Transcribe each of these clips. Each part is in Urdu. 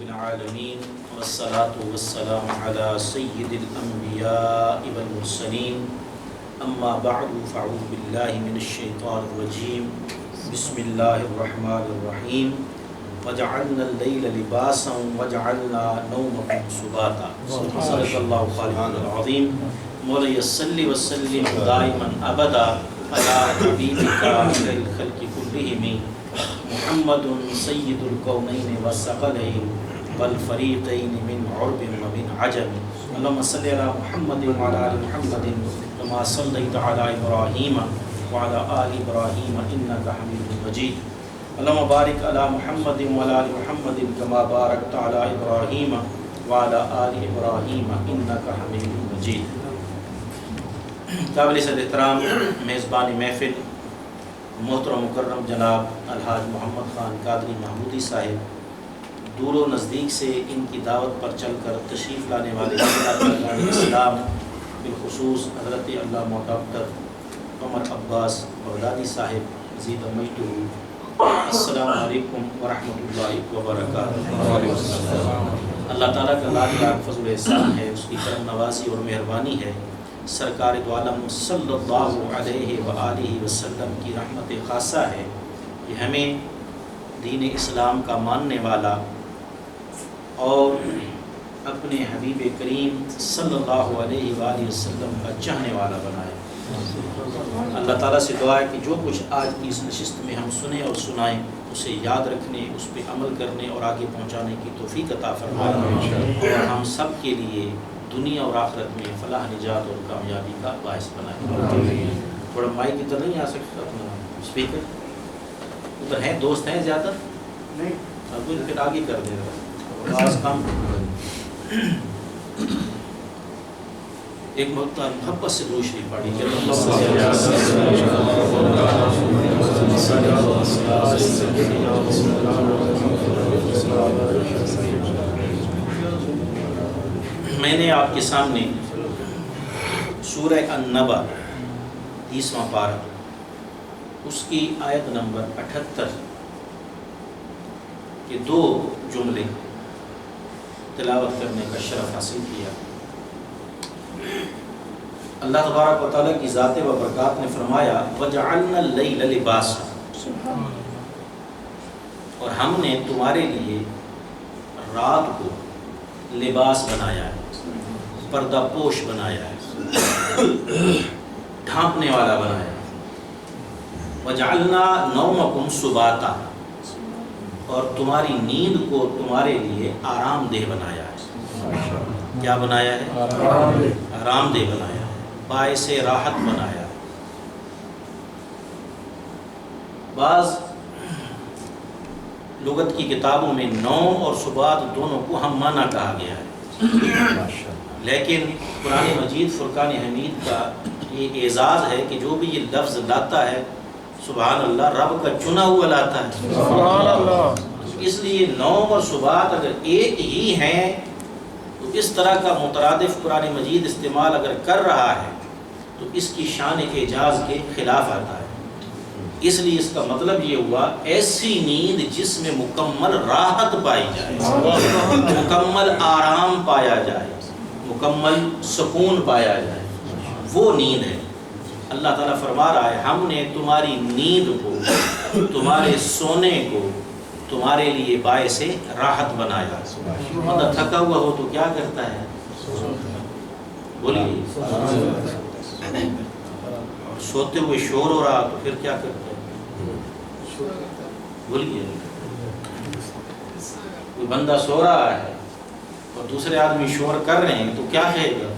العالمين والصلاة والسلام على سيد الأنبياء والمرسلين أما بعد فأعوذ بالله من الشيطان الرجيم بسم الله الرحمن الرحيم وجعلنا الليل لباسا وجعلنا نومكم سباتا صدق الله العظيم مولاي صل وسلم دائما أبدا على حبيبك خير الخلق كلهم محمد سید الکونین والثقلین والفریقین من عرب ومن عجم اللهم صل على محمد وعلى آل محمد كما صليت على إبراهيم وعلى آل إبراهيم إنك حميد مجيد اللهم بارك على محمد وعلى آل محمد كما باركت على إبراهيم وعلى آل إبراهيم إنك حميد مجيد. قابل صد احترام میزبان محفل محترم مکرم جناب الحاج محمد خان قادری محمودی صاحب، دور و نزدیک سے ان کی دعوت پر چل کر تشریف لانے والے اسلام بالخصوص حضرت علامہ ڈاکٹر محمد عباس بغدادی صاحب زید مجدہ، السلام علیکم ورحمۃ اللہ وبرکاتہ. اللہ تعالیٰ کا لاکھ لاکھ فضل و احسان ہے، اس کی کرم نوازی اور مہربانی ہے. سرکار دو عالم صلی اللہ علیہ وآلہ وسلم کی رحمت خاصہ ہے کہ ہمیں دین اسلام کا ماننے والا اور اپنے حبیب کریم صلی اللہ علیہ وآلہ وسلم کا چاہنے والا بنائے. اللہ تعالیٰ سے دعا ہے کہ جو کچھ آج کی اس نشست میں ہم سنیں اور سنائیں اسے یاد رکھنے، اس پہ عمل کرنے اور آگے پہنچانے کی توفیق عطا فرمائے اور ہم سب کے لیے دنیا اور آخرت میں فلاح، نجات اور کامیابی کا باعث بنائے. تھوڑا مائک ادھر نہیں آ سکتا، اپنا اسپیکر ادھر ہیں، دوست ہیں زیادہ نہیں، اب پھر آگے کر دے رہا آواز کم. ایک محبت سے درود شریف پڑھی کہ میں نے آپ کے سامنے سورہ النبأ 30واں پارہ اس کی آیت نمبر 78 کے 2 جملے تلاوت کرنے کا شرف حاصل کیا. اللہ تبارک و تعالیٰ کی ذات و برکات نے فرمایا وَجَعَلْنَا اللَّيْلَ لِبَاسًا، اور ہم نے تمہارے لیے رات کو لباس بنایا ہے، پردہ پوش بنایا ہے، ڈھانپنے والا بنایا ہے. وَجَعَلْنَا نَوْمَكُمْ سُبَاتًا، اور تمہاری نیند کو تمہارے لیے آرام دہ بنایا ہے. کیا بنایا ہے؟ آرام دہ بنایا ہے، باعث راحت بنایا ہے. بعض لغت کی کتابوں میں نوم اور سبات دونوں کو ہم معنی کہا گیا ہے، لیکن قرآن مجید فرقان حمید کا یہ اعزاز ہے کہ جو بھی یہ لفظ لاتا ہے سبحان اللہ رب کا چنا ہوا لاتا ہے. سبحان اللہ. اس لیے نوم اور سبات اگر ایک ہی ہیں تو اس طرح کا مترادف قرآن مجید استعمال اگر کر رہا ہے تو اس کی شان اعجاز کے خلاف آتا ہے. اس لیے اس کا مطلب یہ ہوا ایسی نیند جس میں مکمل راحت پائی جائے، مکمل آرام پایا جائے، مکمل سکون پایا جائے، وہ نیند ہے. اللہ تعالیٰ فرما رہا ہے ہم نے تمہاری نیند کو، تمہارے سونے کو تمہارے لیے باعث راحت بنایا. بندہ تھکا ہوا ہو تو کیا کرتا ہے؟ بولیے. اور سوتے ہوئے شور ہو رہا تو پھر کیا کرتا ہے؟ بولیے. کوئی بندہ سو رہا ہے اور دوسرے آدمی شور کر رہے ہیں تو کیا کہے گا؟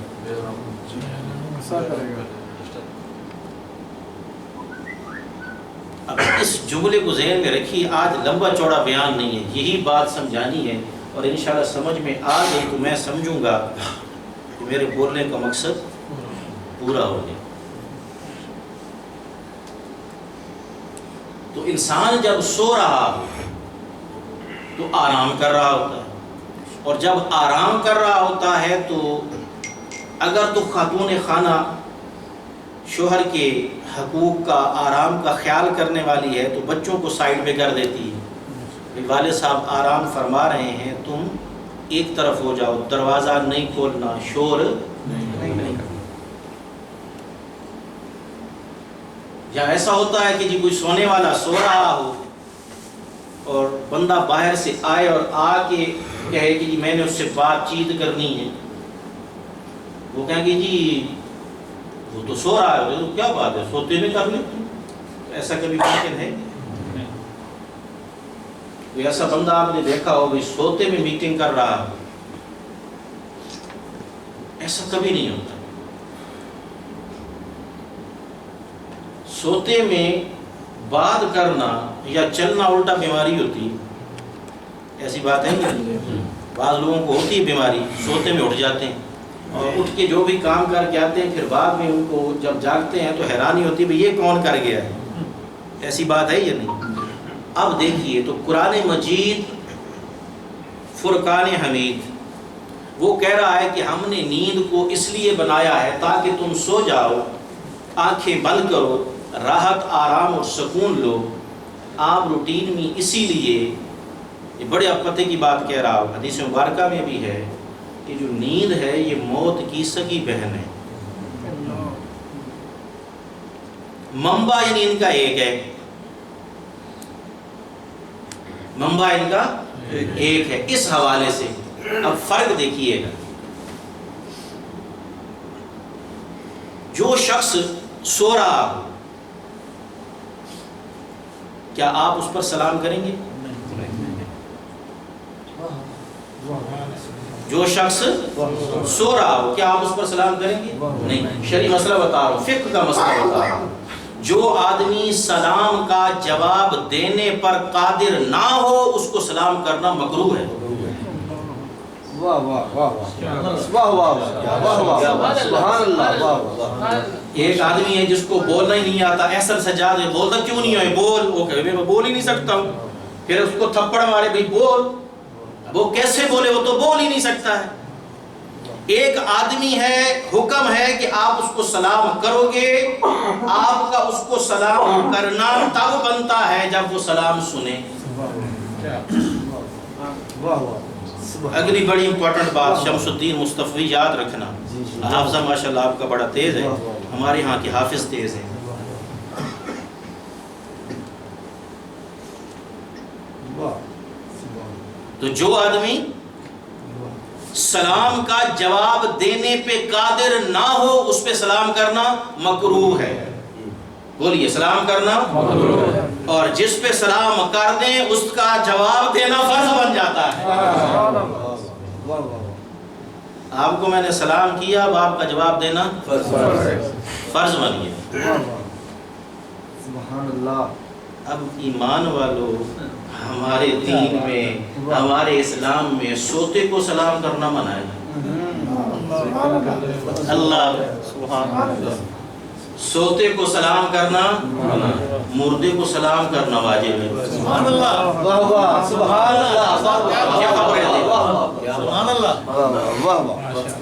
اب اس جملے کو ذہن میں رکھیے. آج لمبا چوڑا بیان نہیں ہے، یہی بات سمجھانی ہے اور انشاءاللہ سمجھ میں آ گئی تو میں سمجھوں گا کہ میرے بولنے کا مقصد پورا ہو گیا. تو انسان جب سو رہا ہو تو آرام کر رہا ہوتا ہے، اور جب آرام کر رہا ہوتا ہے تو اگر تو خاتون خانہ شوہر کے حقوق کا، آرام کا خیال کرنے والی ہے تو بچوں کو سائڈ پہ کر دیتی ہے. والد صاحب آرام فرما رہے ہیں، تم ایک طرف ہو جاؤ، دروازہ نہیں کھولنا، شور نہیں کرنا۔ یا ایسا ہوتا ہے کہ جی کوئی سونے والا سو رہا ہو اور بندہ باہر سے آئے اور آ کے کہے کہ جی میں نے اس سے بات چیت کرنی ہے، وہ کہیں گے جی وہ تو سو رہا ہے، تو کیا بات ہے سوتے میں کر لیں۔ ایسا کبھی ممکن ہے؟ کوئی ایسا بندہ آپ نے دیکھا ہو کہ سوتے میں میٹنگ کر رہا ہو؟ ایسا کبھی نہیں ہوتا۔ سوتے میں بات کرنا یا چلنا الٹا بیماری ہوتی ہے، ایسی بات ہے نہیں؟ بعض لوگوں کو ہوتی ہے بیماری، سوتے میں اٹھ جاتے ہیں اور اٹھ کے جو بھی کام کر کے آتے ہیں، پھر بعد میں ان کو جب جاگتے ہیں تو حیرانی ہوتی ہے یہ کون کر گیا ہے۔ ایسی بات ہے یا نہیں؟ اب دیکھیے تو قرآن مجید فرقان حمید وہ کہہ رہا ہے کہ ہم نے نیند کو اس لیے بنایا ہے تاکہ تم سو جاؤ، آنکھیں بند کرو، راحت آرام اور سکون لو۔ آپ روٹین میں اسی لیے یہ بڑے پتے کی بات کہہ رہا ہوں، حدیث مبارکہ میں بھی ہے کہ جو نیند ہے یہ موت کی سگی بہن ہے۔ منبع یعنی ان کا ایک ہے، منبع ان کا ایک ہے۔ اس حوالے سے اب فرق دیکھیے گا، جو شخص سو رہا ہو کیا آپ اس پر سلام کریں گے؟ جو شخص سو رہا ہو کیا آپ اس پر سلام کریں گے؟ نہیں۔ شرعی مسئلہ بتا رہا ہوں، فقہ کا مسئلہ بتا رہا ہوں۔ جو آدمی سلام کا جواب دینے پر قادر نہ ہو اس کو سلام کرنا مکروہ ہے۔ ایک آدمی ہے جس کو بولنا ہی نہیں آتا، احسن سجاد ہے، بولتا کیوں نہیں ہے؟ بول، وہ کہے میں بول ہی نہیں سکتا ہوں، پھر اس کو تھپڑ مارے بھئی بول، وہ کیسے بولے؟ وہ تو بول ہی نہیں سکتا ہے۔ ایک آدمی ہے، حکم ہے کہ آپ اس کو سلام کرو گے، آپ کا اس کو سلام کرنا تب بنتا ہے جب وہ سلام سنے۔ اگلی بڑی امپورٹنٹ بات شمس الدین مصطفی یاد رکھنا، حافظہ ماشاءاللہ آپ کا بڑا تیز ہے، ہمارے ہاں کے حافظ تیز ہیں۔ تو جو آدمی سلام کا جواب دینے پہ قادر نہ ہو اس پہ سلام کرنا مکروہ ہے۔ بولیے، سلام کرنا مکروہ ہے، اور جس پہ سلام کر دیں اس کا جواب دینا فرض بن جاتا ہے۔ آپ کو میں نے سلام کیا، اب آپ کا جواب دینا فرض بن گیا۔ سبحان اللہ۔ اب ایمان والو، ہمارے دین میں، ہمارے اسلام میں سوتے کو سلام کرنا منع ہے۔ اللہ سبحان اللہ، سوتے کو سلام کرنا منع، مردے کو سلام کرنا واجب ہے۔ سبحان اللہ، واہ واہ، سبحان اللہ، کیا خبر ہے؟ سبحان اللہ، واہ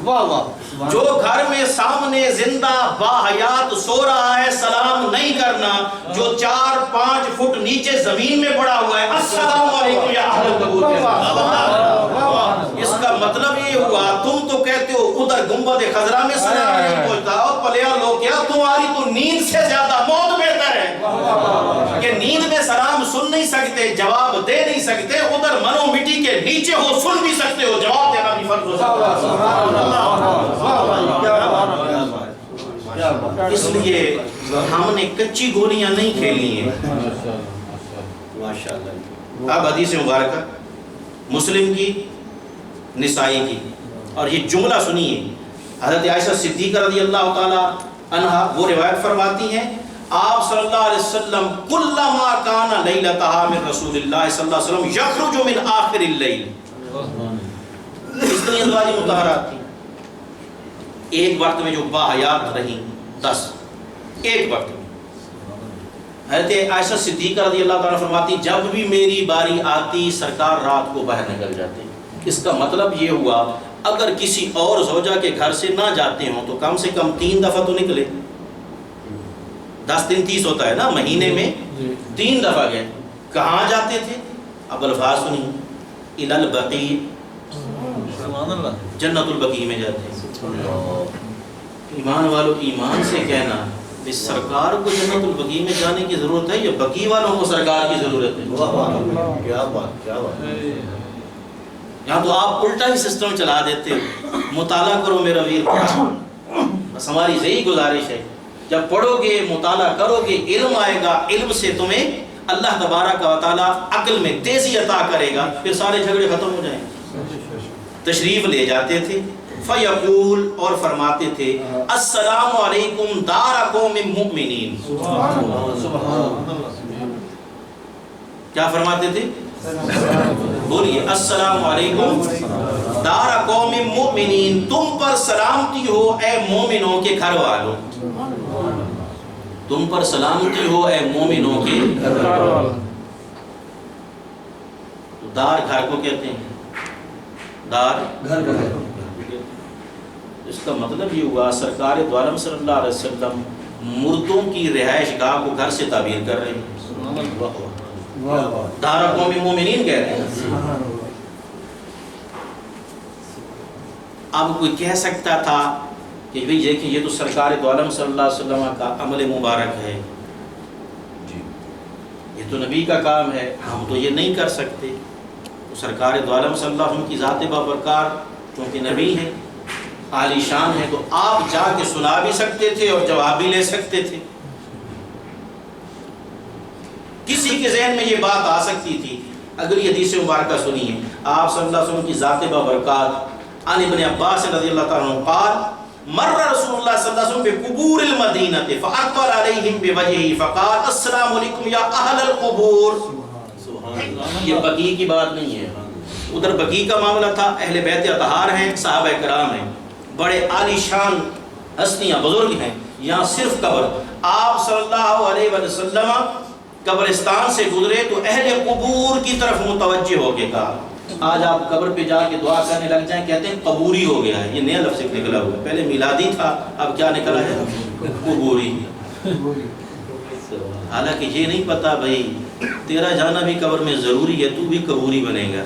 واہ واہ۔ جو گھر میں سامنے زندہ باحیات سو رہا ہے سلام نہیں کرنا، جو 4-5 فٹ نیچے زمین میں پڑا ہوا ہے السلام علیکم یا اہل القبور کہنا۔ اس کا مطلب یہ ہوا تم تو کہتے ہو ادھر گنبد خضرا میں سلام نہیں پہنچتا، اور پلیا لوگ کیا تمہاری تو نیند سے زیادہ موت بہتر ہے کہ نیند میں سلام سن نہیں سکتے، جواب دے نہیں سکتے، ادھر منو مٹی کے نیچے ہو سن بھی سکتے ہو، جواب دینا بھی فرض ہو۔ اس لیے ہم نے کچی گولیاں نہیں کھیلی ہیں ماشاءاللہ۔ اب حدیث مبارکہ مسلم کی، نسائی کی، اور یہ جملہ سنیے، حضرت عائشہ صدیقہ رضی اللہ تعالی عنہا وہ روایت فرماتی ہیں، آپ صلی اللہ علیہ وسلم کلما کان لیلتہا من رسول اللہ صلی اللہ علیہ وسلم یخرج من آخر اللیل، اتنی ازواج مطہرات تھیں، ایک وقت میں جو باحیات رہیں 10، ایک وقت میں۔ حضرت عائشہ صدیقہ رضی اللہ تعالیٰ فرماتی جب بھی میری باری آتی سرکار رات کو باہر نکل جاتے۔ اس کا مطلب یہ ہوا اگر کسی اور زوجہ کے گھر سے نہ جاتے ہوں تو کم سے کم 3 دفعہ تو نکلے، 10 دن 30 ہوتا ہے نا، مہینے میں 3 دفعہ گئے۔ کہاں جاتے تھے؟ اب الفاظ سنی، الی البقیع، سبحان اللہ، جنت البقیع میں جاتے ہیں۔ ایمان والوں ایمان سے کہنا اس سرکار کو جنت البقیع میں جانے کی ضرورت ہے یا بقیع والوں کو سرکار کی ضرورت ہے؟ واہ واہ، کیا بات، کیا بات، یہاں تو آپ الٹا ہی سسٹم چلا دیتے ہو، مطالعہ کرو میرا ویر، بس ہماری یہی گزارش ہے، جب پڑھو گے مطالعہ کرو گے علم آئے گا، علم سے تمہیں اللہ تبارک و تعالیٰ عقل میں تیزی عطا کرے گا، پھر سارے جھگڑے ختم ہو جائیں گے۔ تشریف لے جاتے تھے، فیقول، اور فرماتے تھے السلام علیکم دار قوم مؤمنین، کیا فرماتے تھے؟ بولیے السلام علیکم دار قوم مؤمنین، تم پر سلامتی ہو اے مومنوں کے گھر والوں، تم پر سلامتی ہو اے مومنوں کے گھر والوں۔ دار گھر کو کہتے ہیں، دار گھر، اس کا مطلب یہ ہوا سرکار دو عالم صلی اللہ علیہ وسلم مردوں کی رہائش گاہ کو گھر سے تعبیر کر رہے ہیں، دار قوم مومنین کہہ رہے ہیں۔ اب کوئی کہہ سکتا تھا کہ بھئی دیکھیں یہ تو سرکار دو عالم صلی اللہ علیہ وسلم کا عمل مبارک ہے، یہ تو نبی کا کام ہے، ہم تو یہ نہیں کر سکتے۔ تو سرکار دو عالم صلی اللہ علیہ وسلم کی ذات بابرکات چونکہ نبی ہے، عالی شان ہے، تو آپ جا کے سنا بھی سکتے تھے اور جواب بھی لے سکتے تھے۔ کسی کے ذہن میں یہ بات آ سکتی تھی۔ اگلی حدیث مبارکہ سنیے، آپ صلی اللہ علیہ وسلم کی ذات بابرکات، عن ابن عباس رضی اللہ تعالیٰ عنہ قال مر رسول اللہ صلی اللہ علیہ وسلم بقبور المدینہ فاقبل علیہم بوجہہ فقال السلام علیکم یا اہل القبور۔ یہ بقیع کی بات نہیں ہے، ادھر بقیع کا معاملہ تھا، اہل بیت اطہار ہیں، صحابہ کرام ہیں، بڑے عالی شان ہستیاں بزرگ ہیں، یہاں صرف قبر۔ آپ صلی اللہ علیہ وسلم قبرستان سے گزرے تو اہل قبور کی طرف متوجہ ہو کے کہا، آج آپ قبر پہ جا کے دعا کرنے لگ جائیں، کہتے ہیں قبوری ہو گیا ہے، یہ نیا لفظ نکلا ہوا ہے، پہلے میلادی تھا، اب کیا نکلا ہے؟ قبوری۔ حالانکہ یہ نہیں پتا بھائی تیرا جانا بھی قبر میں ضروری ہے، تو بھی قبوری بنے گا۔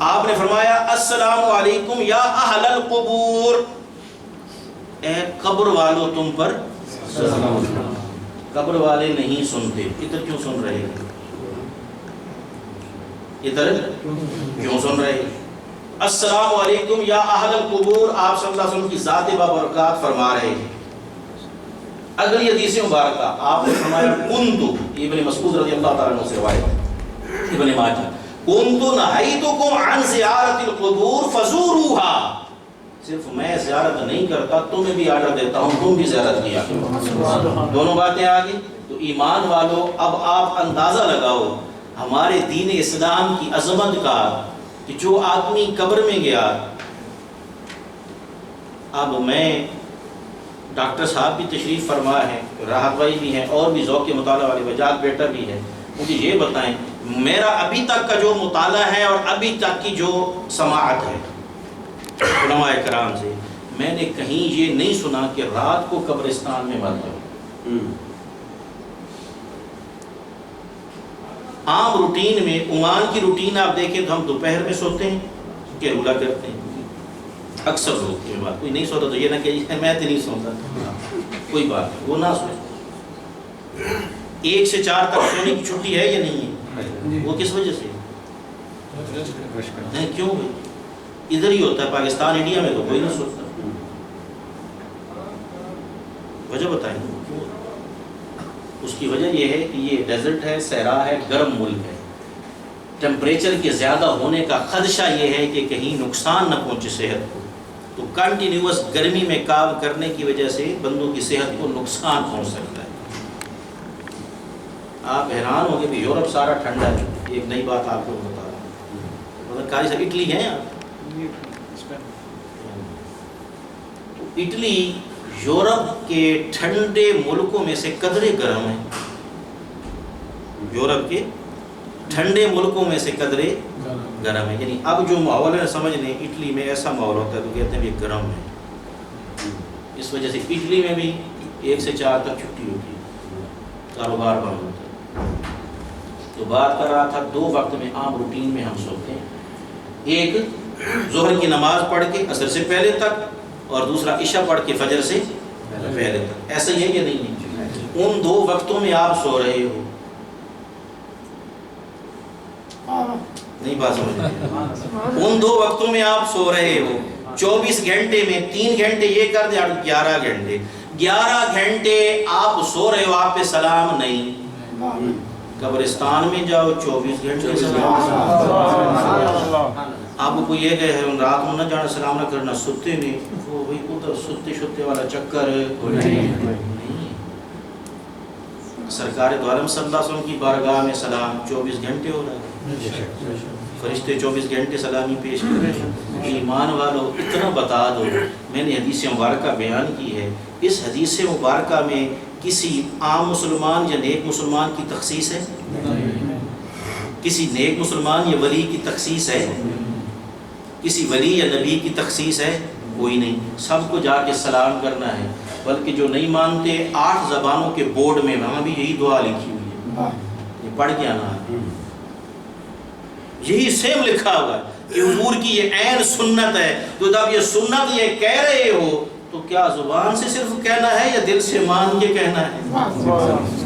آپ نے فرمایا السلام علیکم یا اہل القبور، اے قبر والو تم پر سلام۔ قبر والے نہیں سنتے، ادھر کیوں سن رہے ہیں؟ ادھر کیوں سن رہے ہیں؟ السلام علیکم یا اہل القبور، آپ صلی اللہ علیہ وسلم کی ذات بابرکات فرما رہے ہیں۔ اگلی حدیث مبارکہ آپ نے فرمایا کنتو، ابن مسعود رضی اللہ تعالیٰ عنہ سے روایت، ابن ماجہ، کنتو نہیتکم عن زیارت القبور فزوروها، صرف میں زیارت نہیں کرتا، تمہیں بھی آرڈر دیتا ہوں تم بھی زیارت کیا کرو۔ دونوں باتیں آگئی۔ تو ایمان والو اب آپ اندازہ لگاؤ ہمارے دین اسلام کی عظمت کا، کہ جو آدمی قبر میں گیا، اب میں ڈاکٹر صاحب بھی تشریف فرما ہے، راحت بھائی بھی ہیں، اور بھی ذوق مطالعہ والے وجاد بیٹا بھی ہے، مجھے یہ بتائیں میرا ابھی تک کا جو مطالعہ ہے اور ابھی تک کی جو سماعت ہے علماء کرام سے، میں نے کہیں یہ نہیں سنا کہ رات کو قبرستان میں مر جاؤ۔ عام روٹین میں، عمان کی روٹین آپ دیکھیں تو ہم دوپہر میں سوتے ہیں، کیرولا کرتے ہیں، اکثر لوگ کی بات، کوئی نہیں سوتا تو یہ نہ کہ میں تو نہیں سوتا، کوئی بات نہیں، وہ نہ سوئے۔ 1 سے 4 تک سونے کی چھٹی ہے یا نہیں ہے؟ وہ کس وجہ سے؟ کیوں بھائی؟ ادھر ہی ہوتا ہے، پاکستان انڈیا میں تو کوئی نہیں سوتا، وجہ بتائیں۔ اس کی وجہ یہ ہے کہ یہ ڈیزرٹ ہے، صحرا ہے، گرم ملک ہے، ٹیمپریچر کے زیادہ ہونے کا خدشہ یہ ہے کہ کہیں نقصان نہ پہنچے صحت کو، تو کنٹینیوس گرمی میں کام کرنے کی وجہ سے بندوں کی صحت کو نقصان پہنچ سکتا ہے۔ آپ حیران ہوں گے کہ یورپ سارا ٹھنڈا ہے۔ ایک نئی بات آپ کو بتا رہا ہوں، مطلب کاری سا اٹلی ہیں آپ، تو اٹلی یورپ کے ٹھنڈے ملکوں میں سے قدرے گرم ہے، یورپ کے ٹھنڈے ملکوں میں سے قدرے گرم ہے، یعنی اب جو ماحول ہے سمجھ لیں اٹلی میں ایسا ماحول ہوتا ہے تو کہتے ہیں یہ گرم ہے، اس وجہ سے اٹلی میں بھی 1 سے 4 تک چھٹی ہوتی ہے، کاروبار بند ہوتا ہے۔ تو تو بات کر رہا تھا 2 وقت میں عام روٹین میں ہم سوتے ہیں، ایک ظہر کی نماز پڑھ کے عصر سے پہلے تک، اور دوسرا عشاء پڑھ کے فجر سے پہلے تک. ایسا ہی ہے کہ نہیں ہے؟ ان 2 وقتوں میں آپ سو رہے ہو. نہیں بات سمجھ رہے؟ ان 2 وقتوں میں آپ سو رہے ہو. 24 گھنٹے میں 3 گھنٹے یہ کر دیں 11 گھنٹے. 11 گھنٹے آپ سو رہے ہو، آپ پہ سلام نہیں. قبرستان میں جاؤ 24 گھنٹے سلام. آپ کو کوئی یہ کہ رات میں نہ جانا سلام نہ کرنا، ستے نہیں، وہ بھائی ادھر ستے شتے والا چکر نہیں. سرکار دو عالم صلی اللہ علیہ وسلم کی بارگاہ میں سلام 24 گھنٹے ہو رہا ہے. فرشتے 24 گھنٹے سلامی پیش کر رہے ہیں. ایمان والو اتنا بتا دو، میں نے حدیث مبارکہ بیان کی ہے، اس حدیث مبارکہ میں کسی عام مسلمان یا نیک مسلمان کی تخصیص ہے؟ کسی نیک مسلمان یا ولی کی تخصیص ہے؟ کسی ولی یا نبی کی تخصیص ہے؟ کوئی نہیں. سب کو جا کے سلام کرنا ہے. بلکہ جو نہیں مانتے 8 زبانوں کے بورڈ میں وہاں بھی یہی دعا لکھی ہوئی ہے، یہ پڑھ کے آنا ہے. یہی سیم لکھا ہوگا کہ حضور کی یہ عین سنت ہے. تو جب یہ سنت یہ کہہ رہے ہو تو کیا زبان سے صرف کہنا ہے یا دل سے مان کے کہنا ہے؟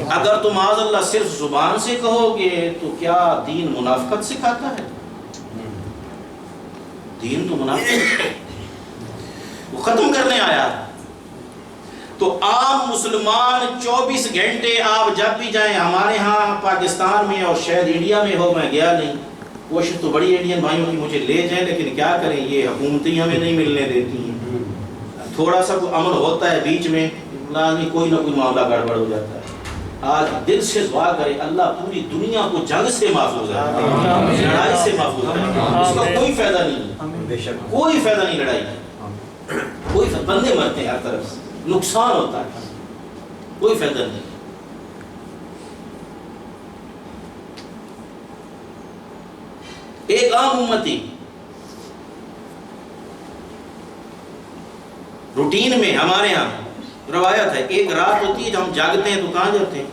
اگر تم معاذ اللہ صرف زبان سے کہو گے تو کیا دین منافقت سکھاتا ہے؟ دین تو منافقت وہ ختم کرنے آیا. تو عام مسلمان 24 گھنٹے آپ جب بھی جائیں، ہمارے ہاں پاکستان میں اور شاید انڈیا میں ہو، میں گیا نہیں، کوشش تو بڑی انڈین بھائیوں کی مجھے لے جائیں، لیکن کیا کریں یہ حکومتیں ہمیں نہیں ملنے دیتی ہیں. تھوڑا سا امن ہوتا ہے بیچ میں، لازمی کوئی نہ کوئی معاملہ گڑبڑ ہو جاتا ہے. آج دل سے دعا کرے اللہ پوری دنیا کو جنگ سے محفوظ ہے، لڑائی سے محفوظ ہے. اس کا کوئی فائدہ نہیں، کوئی فائدہ نہیں لڑائی کا، کوئی بندے مرتے ہیں ہر طرف سے، نقصان ہوتا ہے، کوئی فائدہ نہیں. ایک عام امتی روٹین میں ہمارے ہاں روایت ہے، ایک رات ہوتی ہے جب ہم جاگتے ہیں تو کہاں جاتے ہیں؟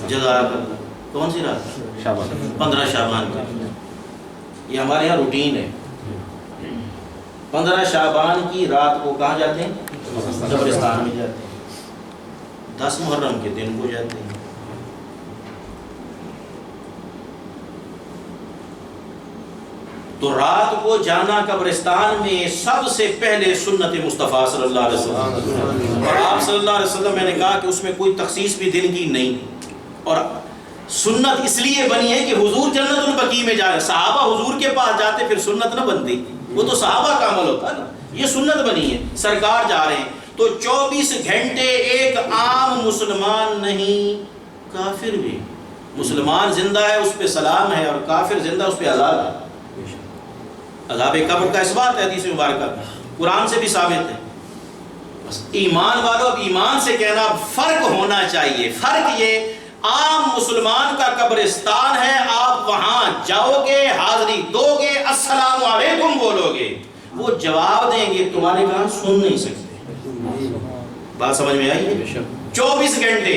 جزاک اللہ. کون سی رات؟ 15 شعبان کی. یہ ہمارے ہاں روٹین ہے. 15 شعبان کی رات کو کہاں جاتے ہیں؟ قبرستان میں جاتے ہیں. 10 محرم کے دن کو جاتے ہیں. تو رات کو جانا قبرستان میں سب سے پہلے سنت مصطفیٰ صلی اللہ علیہ وسلم، اور آپ صلی اللہ علیہ وسلم میں نے کہا کہ اس میں کوئی تخصیص بھی دل کی نہیں. اور سنت اس لیے بنی ہے کہ حضور جنت البقیع میں جائے. صحابہ حضور کے پاس جاتے پھر سنت نہ بنتی، وہ تو صحابہ کا عمل ہوتا ہے نا. یہ سنت بنی ہے، سرکار جا رہے ہیں. تو 24 گھنٹے ایک عام مسلمان نہیں، کافر بھی. مسلمان زندہ ہے اس پہ سلام ہے، اور کافر زندہ اس پہ عذاب ہے. عذاب قبر کا اس بات ہے حدیث مبارکہ قرآن سے بھی ثابت ہے. بس ایمان والوں اب ایمان سے کہنا فرق ہونا چاہیے. فرق یہ عام مسلمان کا قبرستان ہے، آپ وہاں جاؤ گے، حاضری دو گے، السلام علیکم بولو گے، وہ جواب دیں گے، تمہارے کہاں سن نہیں سکتے. بات سمجھ میں آئی؟ 24 گھنٹے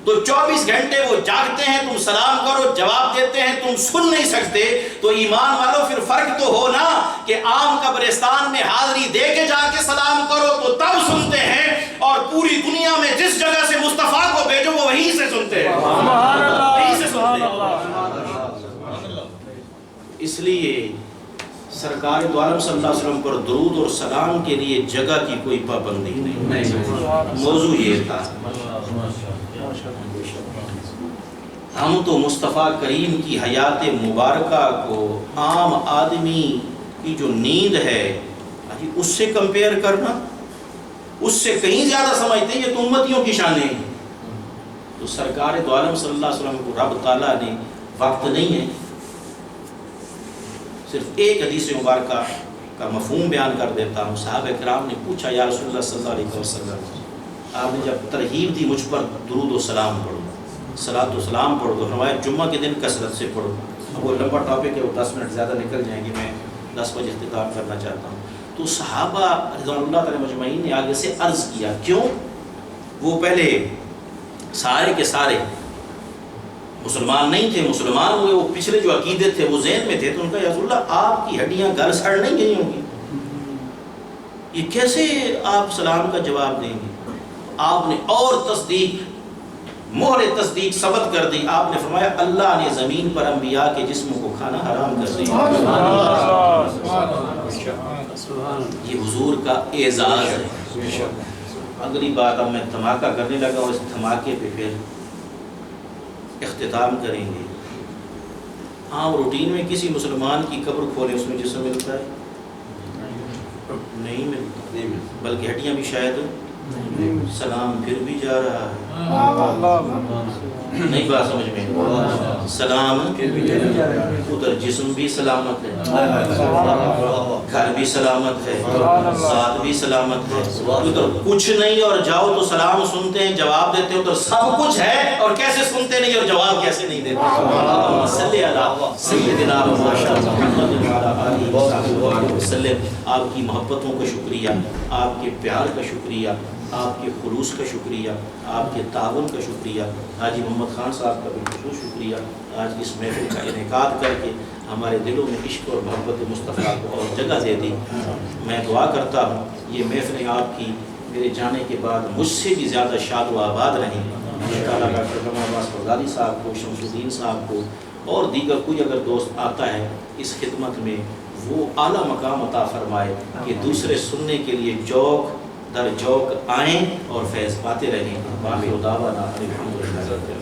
تو 24 گھنٹے وہ جاگتے ہیں، تم سلام کرو جواب دیتے ہیں، تم سن نہیں سکتے. تو ایمان والو پھر فرق تو ہو نا کہ عام قبرستان میں حاضری دے کے جا کے سلام کرو تو تب سنتے ہیں، اور پوری دنیا میں جس جگہ سے مصطفیٰ کو بھیجو وہ وہیں سے سنتے ہیں، وہیں سے سنتے ہیں. اس لیے سرکار دو عالم صلی اللہ علیہ وسلم پر درود اور سلام کے لیے جگہ کی کوئی پابندی نہیں. موضوع یہ تھا. ہم تو مصطفیٰ کریم کی حیات مبارکہ کو عام آدمی کی جو نیند ہے اس سے کمپیئر کرنا، اس سے کہیں زیادہ سمجھتے ہیں یہ تو امتیوں کی شانیں ہیں. تو سرکار دو عالم صلی اللہ علیہ وسلم کو رب تعالیٰ نے وقت نہیں ہے. صرف ایک حدیث مبارکہ کا مفہوم بیان کر دیتا ہوں. صحابہ کرام نے پوچھا یا رسول اللہ صلی اللہ علیہ وسلم، آپ نے جب ترغیب دی مجھ پر درود و سلام پڑھو، صلاۃ و سلام پڑھو، تو فرمایا جمعہ کے دن کثرت سے پڑھو. اب وہ لمبا ٹاپک ہے، وہ 10 منٹ زیادہ نکل جائیں گے، میں 10 بجے اختتام کرنا چاہتا ہوں. تو صحابہ رضوان اللہ تعالی مجمعین نے آگے سے عرض کیا، کیوں؟ وہ پہلے سارے کے سارے مسلمان نہیں تھے، مسلمان ہوئے، وہ پچھلے جو عقیدے تھے وہ ذہن میں تھے، تو ان کا یا رسول اللہ آپ کی ہڈیاں گل سڑ نہیں گئی ہوں گی، یہ کیسے آپ سلام کا جواب دیں گے؟ آپ نے اور تصدیق، مہر تصدیق ثبت کر دی. آپ نے فرمایا اللہ نے زمین پر انبیاء کے جسموں کو کھانا حرام کر دیا. یہ حضور کا اعزاز ہے. اگلی بات اب میں دھماکہ کرنے لگا اور اس دھماکے پہ پھر اختتام کریں گے. عام روٹین میں کسی مسلمان کی قبر کھولے اس میں جسم ملتا ہے؟ نہیں ملتا، بلکہ ہڈیاں بھی شاید. سلام پھر بھی جا رہا ہے. نہیں بات سمجھ میں؟ سلام ادھر جسم بھی سلامت ہے، گھر بھی سلامت ہے، ذات بھی سلامت ہے. ادھر کچھ نہیں اور جاؤ تو سلام سنتے ہیں جواب دیتے ہو، تو سب کچھ ہے اور کیسے سنتے نہیں اور جواب کیسے نہیں دیتے. صلی اللہ سیدنا محمد وسلم. آپ کی محبتوں کا شکریہ، آپ کے پیار کا شکریہ، آپ کے خلوص کا شکریہ، آپ کے تعاون کا شکریہ. حاجی محمد خان صاحب کا بھی خصوص شکریہ. آج اس محفل کا انعقاد کر کے ہمارے دلوں میں عشق اور محبت مصطفیٰ کو اور جگہ دے دی. میں دعا کرتا ہوں یہ محفلیں آپ کی میرے جانے کے بعد مجھ سے بھی زیادہ شاد و آباد رہیں. اللہ تعالیٰ ڈاکٹر جمع عباس غزالی صاحب کو، شمس الدین صاحب کو اور دیگر کوئی اگر دوست آتا ہے اس خدمت میں، وہ اعلیٰ مقام عطا فرمائے کہ دوسرے سننے کے لیے جوک در جوک آئیں اور فیض پاتے رہیں. باقی دعوانا الحمدللہ.